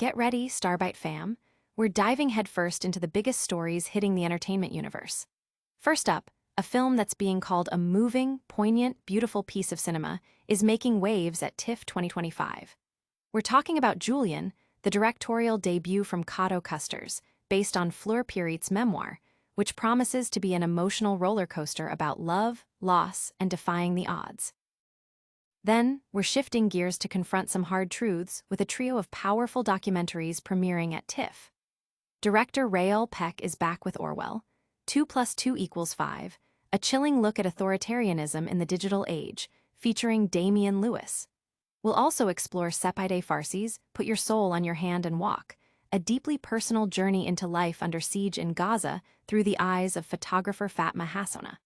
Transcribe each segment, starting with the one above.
Get ready, Starbyte fam. We're diving headfirst into the biggest stories hitting the entertainment universe. First up, a film that's being called a moving, poignant, beautiful piece of cinema is making waves at TIFF 2025. We're talking about Julian, the directorial debut from Cato Custers, based on Fleur Pirit's memoir, which promises to be an emotional roller coaster about love, loss, and defying the odds. Then, we're shifting gears to confront some hard truths with a trio of powerful documentaries premiering at TIFF. Director Rael Peck is back with Orwell, 2 + 2 = 5, a chilling look at authoritarianism in the digital age, featuring Damian Lewis. We'll also explore Sepide Farsi's Put Your Soul on Your Hand and Walk, a deeply personal journey into life under siege in Gaza through the eyes of photographer Fatma Hassona.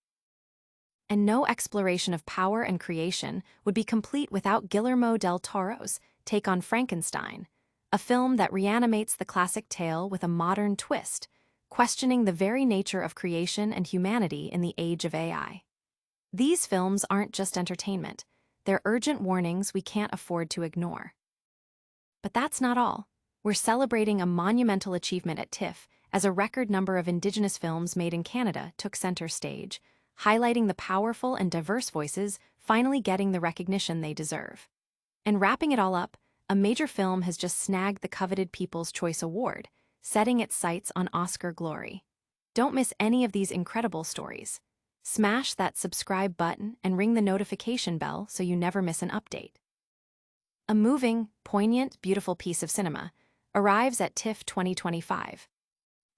And no exploration of power and creation would be complete without Guillermo del Toro's take on Frankenstein, a film that reanimates the classic tale with a modern twist, questioning the very nature of creation and humanity in the age of AI. These films aren't just entertainment, they're urgent warnings we can't afford to ignore. But that's not all. We're celebrating a monumental achievement at TIFF as a record number of Indigenous films made in Canada took center stage, highlighting the powerful and diverse voices finally getting the recognition they deserve. And wrapping it all up, a major film has just snagged the coveted People's Choice Award, setting its sights on Oscar glory. Don't miss any of these incredible stories. Smash that subscribe button and ring the notification bell so you never miss an update. A moving, poignant, beautiful piece of cinema arrives at TIFF 2025.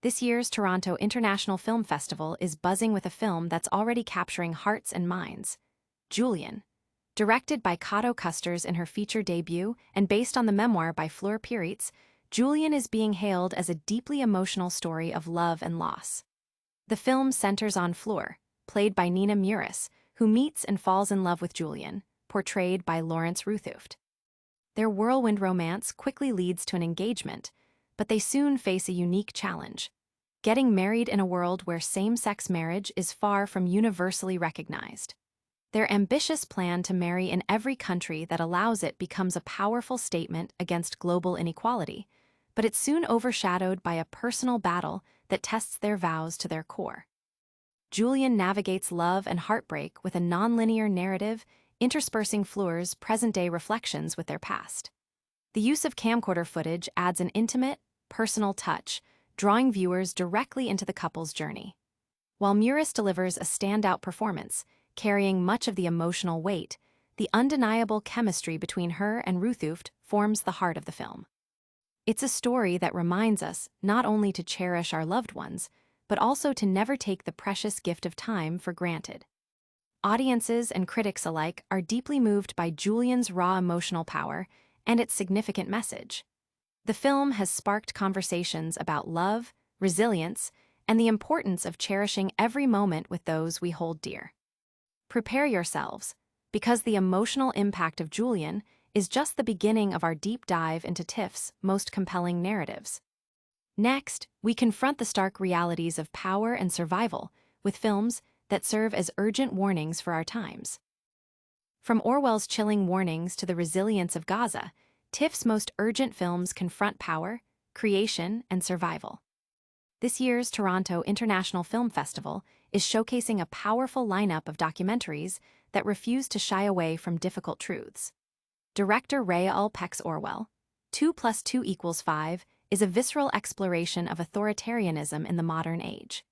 This year's Toronto International Film Festival is buzzing with a film that's already capturing hearts and minds. Julian. Directed by Cato Custers in her feature debut and based on the memoir by Fleur Pirit, Julian is being hailed as a deeply emotional story of love and loss. The film centers on Fleur, played by Nina Muris, who meets and falls in love with Julian, portrayed by Lawrence Ruthuft. Their whirlwind romance quickly leads to an engagement, but they soon face a unique challenge: getting married in a world where same-sex marriage is far from universally recognized. Their ambitious plan to marry in every country that allows it becomes a powerful statement against global inequality, but it's soon overshadowed by a personal battle that tests their vows to their core. Julian navigates love and heartbreak with a non-linear narrative, interspersing Fleur's present-day reflections with their past. The use of camcorder footage adds an intimate, personal touch, drawing viewers directly into the couple's journey. While Muris delivers a standout performance, carrying much of the emotional weight, the undeniable chemistry between her and Ruthuft forms the heart of the film. It's a story that reminds us not only to cherish our loved ones, but also to never take the precious gift of time for granted. Audiences and critics alike are deeply moved by Julian's raw emotional power and its significant message. The film has sparked conversations about love, resilience, and the importance of cherishing every moment with those we hold dear. Prepare yourselves, because the emotional impact of Julian is just the beginning of our deep dive into TIFF's most compelling narratives. Next, we confront the stark realities of power and survival with films that serve as urgent warnings for our times. From Orwell's chilling warnings to the resilience of Gaza, TIFF's most urgent films confront power, creation, and survival. This year's Toronto International Film Festival is showcasing a powerful lineup of documentaries that refuse to shy away from difficult truths. Director Rael Peck's Orwell, 2 + 2 = 5, is a visceral exploration of authoritarianism in the modern age.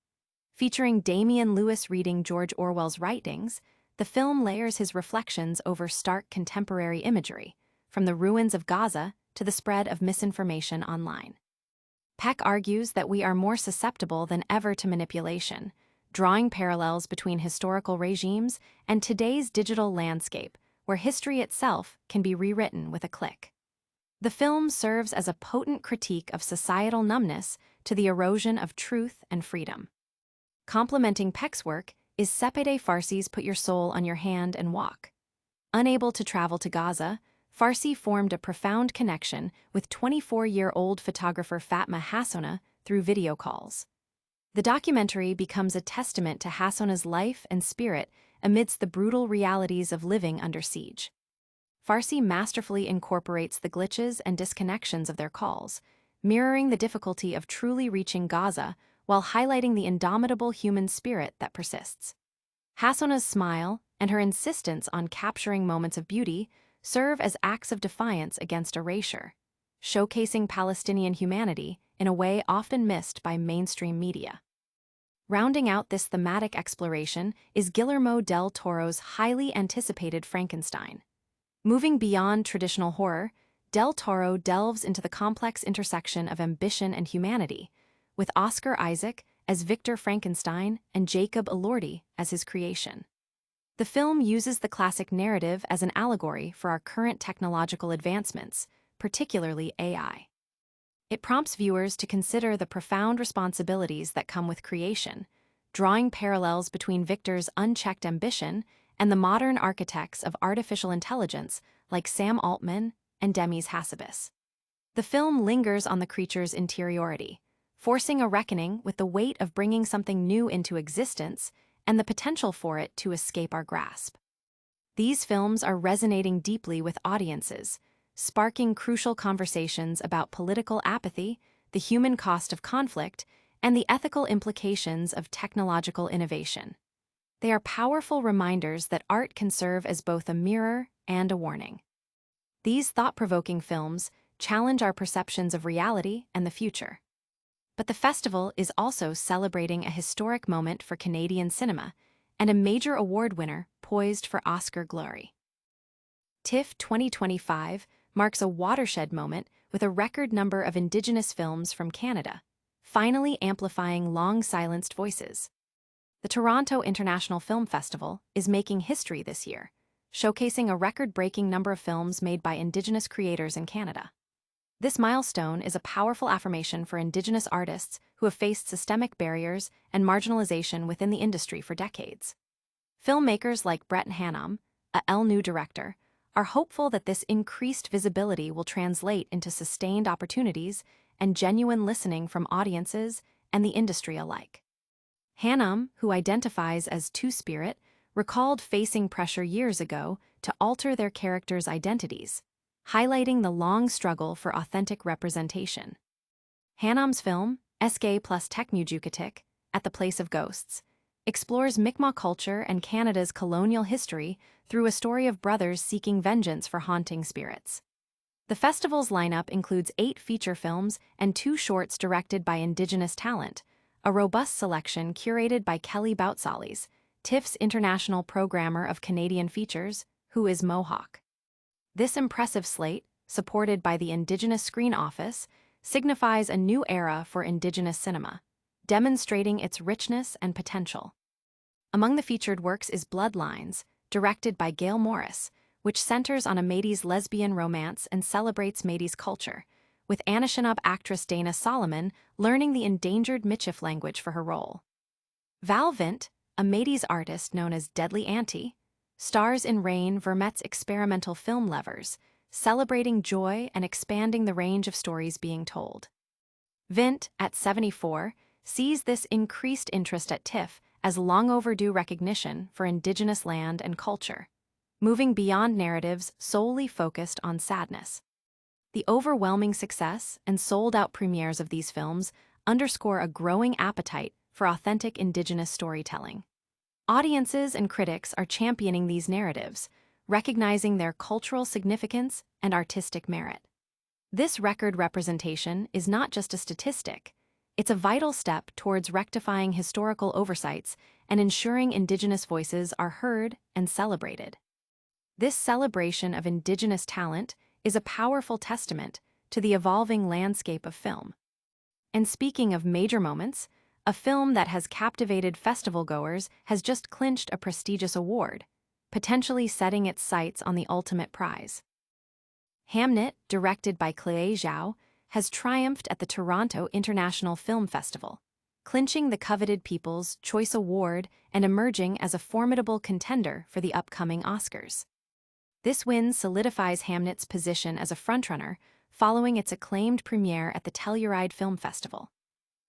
Featuring Damian Lewis reading George Orwell's writings, the film layers his reflections over stark contemporary imagery, from the ruins of Gaza to the spread of misinformation online. Peck argues that we are more susceptible than ever to manipulation, drawing parallels between historical regimes and today's digital landscape, where history itself can be rewritten with a click. The film serves as a potent critique of societal numbness to the erosion of truth and freedom. Complementing Peck's work is Sepide Farsi's Put Your Soul on Your Hand and Walk. Unable to travel to Gaza, Farsi formed a profound connection with 24-year-old photographer Fatma Hassona through video calls. The documentary becomes a testament to Hassona's life and spirit amidst the brutal realities of living under siege. Farsi masterfully incorporates the glitches and disconnections of their calls, mirroring the difficulty of truly reaching Gaza while highlighting the indomitable human spirit that persists. Hassona's smile and her insistence on capturing moments of beauty serve as acts of defiance against erasure, showcasing Palestinian humanity in a way often missed by mainstream media. Rounding out this thematic exploration is Guillermo del Toro's highly anticipated Frankenstein. Moving beyond traditional horror, Del Toro delves into the complex intersection of ambition and humanity, with Oscar Isaac as Victor Frankenstein and Jacob Elordi as his creation. The film uses the classic narrative as an allegory for our current technological advancements, particularly AI. It prompts viewers to consider the profound responsibilities that come with creation, drawing parallels between Victor's unchecked ambition and the modern architects of artificial intelligence like Sam Altman and Demis Hassabis. The film lingers on the creature's interiority, forcing a reckoning with the weight of bringing something new into existence and the potential for it to escape our grasp. These films are resonating deeply with audiences, sparking crucial conversations about political apathy, the human cost of conflict, and the ethical implications of technological innovation. They are powerful reminders that art can serve as both a mirror and a warning. These thought-provoking films challenge our perceptions of reality and the future. But the festival is also celebrating a historic moment for Canadian cinema and a major award winner poised for Oscar glory. TIFF 2025 marks a watershed moment with a record number of Indigenous films from Canada, finally amplifying long-silenced voices. The Toronto International Film Festival is making history this year, showcasing a record-breaking number of films made by Indigenous creators in Canada. This milestone is a powerful affirmation for Indigenous artists who have faced systemic barriers and marginalization within the industry for decades. Filmmakers like Brett Hannam, a new director, are hopeful that this increased visibility will translate into sustained opportunities and genuine listening from audiences and the industry alike. Hannam, who identifies as Two-Spirit, recalled facing pressure years ago to alter their characters' identities, highlighting the long struggle for authentic representation. Hannam's film, SK plus Tekmujukatik, At the Place of Ghosts, explores Mi'kmaq culture and Canada's colonial history through a story of brothers seeking vengeance for haunting spirits. The festival's lineup includes 8 feature films and 2 shorts directed by Indigenous talent, a robust selection curated by Kelly Boutsalis, TIFF's international programmer of Canadian features, who is Mohawk. This impressive slate, supported by the Indigenous Screen Office, signifies a new era for Indigenous cinema, demonstrating its richness and potential. Among the featured works is Bloodlines, directed by Gail Morris, which centers on a Métis lesbian romance and celebrates Métis culture, with Anishinaabe actress Dana Solomon learning the endangered Michif language for her role. Val Vint, a Métis artist known as Deadly Auntie, stars in Rain Vermette's experimental film Levers, celebrating joy and expanding the range of stories being told. Vint, at 74, sees this increased interest at TIFF as long overdue recognition for Indigenous land and culture, moving beyond narratives solely focused on sadness. The overwhelming success and sold-out premieres of these films underscore a growing appetite for authentic Indigenous storytelling. Audiences and critics are championing these narratives, recognizing their cultural significance and artistic merit. This record representation is not just a statistic, it's a vital step towards rectifying historical oversights and ensuring Indigenous voices are heard and celebrated. This celebration of Indigenous talent is a powerful testament to the evolving landscape of film. And speaking of major moments, a film that has captivated festival-goers has just clinched a prestigious award, potentially setting its sights on the ultimate prize. Hamnet, directed by Chloé Zhao, has triumphed at the Toronto International Film Festival, clinching the coveted People's Choice Award and emerging as a formidable contender for the upcoming Oscars. This win solidifies Hamnet's position as a frontrunner following its acclaimed premiere at the Telluride Film Festival.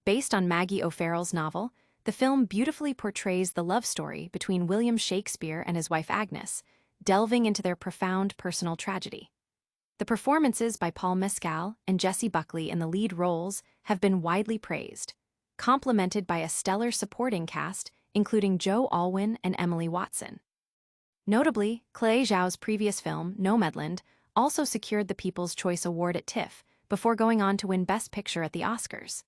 Based on Maggie O'Farrell's novel, the film beautifully portrays the love story between William Shakespeare and his wife Agnes, delving into their profound personal tragedy. The performances by Paul Mescal and Jessie Buckley in the lead roles have been widely praised, complemented by a stellar supporting cast including Joe Alwyn and Emily Watson. Notably, Chloé Zhao's previous film, Nomadland, also secured the People's Choice Award at TIFF before going on to win Best Picture at the Oscars.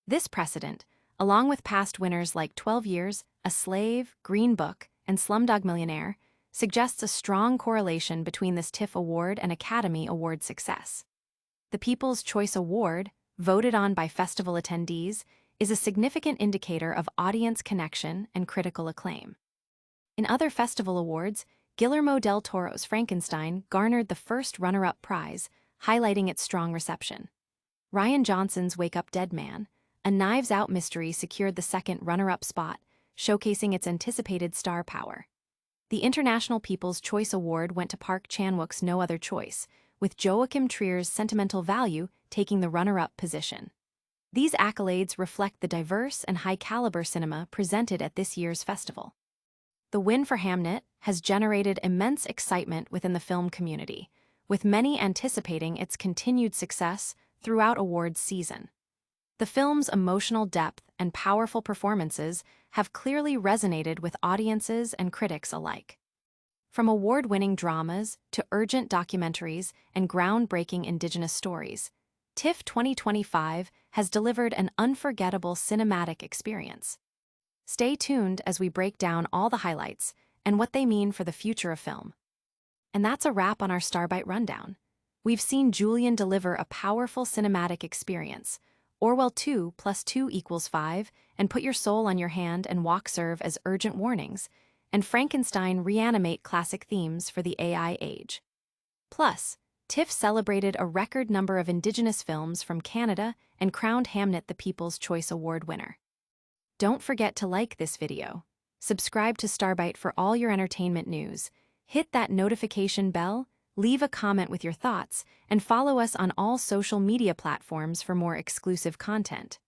This precedent, along with past winners like 12 Years, A Slave, Green Book, and Slumdog Millionaire, suggests a strong correlation between this TIFF award and Academy Award success. The People's Choice Award, voted on by festival attendees, is a significant indicator of audience connection and critical acclaim. In other festival awards, Guillermo del Toro's Frankenstein garnered the first runner-up prize, highlighting its strong reception. Rian Johnson's Wake Up Dead Man, a Knives Out mystery, secured the second runner-up spot, showcasing its anticipated star power. The International People's Choice Award went to Park Chan-wook's No Other Choice, with Joachim Trier's Sentimental Value taking the runner-up position. These accolades reflect the diverse and high-caliber cinema presented at this year's festival. The win for Hamnet has generated immense excitement within the film community, with many anticipating its continued success throughout awards season. The film's emotional depth and powerful performances have clearly resonated with audiences and critics alike. From award-winning dramas to urgent documentaries and groundbreaking Indigenous stories, TIFF 2025 has delivered an unforgettable cinematic experience. Stay tuned as we break down all the highlights and what they mean for the future of film. And that's a wrap on our Starbyte rundown. We've seen Julian deliver a powerful cinematic experience, Orwell 2 + 2 = 5, and Put Your Soul on Your Hand and Walk serve as urgent warnings, and Frankenstein reanimate classic themes for the AI age. Plus, TIFF celebrated a record number of Indigenous films from Canada and crowned Hamnet the People's Choice Award winner. Don't forget to like this video, subscribe to Starbyte for all your entertainment news, hit that notification bell, leave a comment with your thoughts, and follow us on all social media platforms for more exclusive content.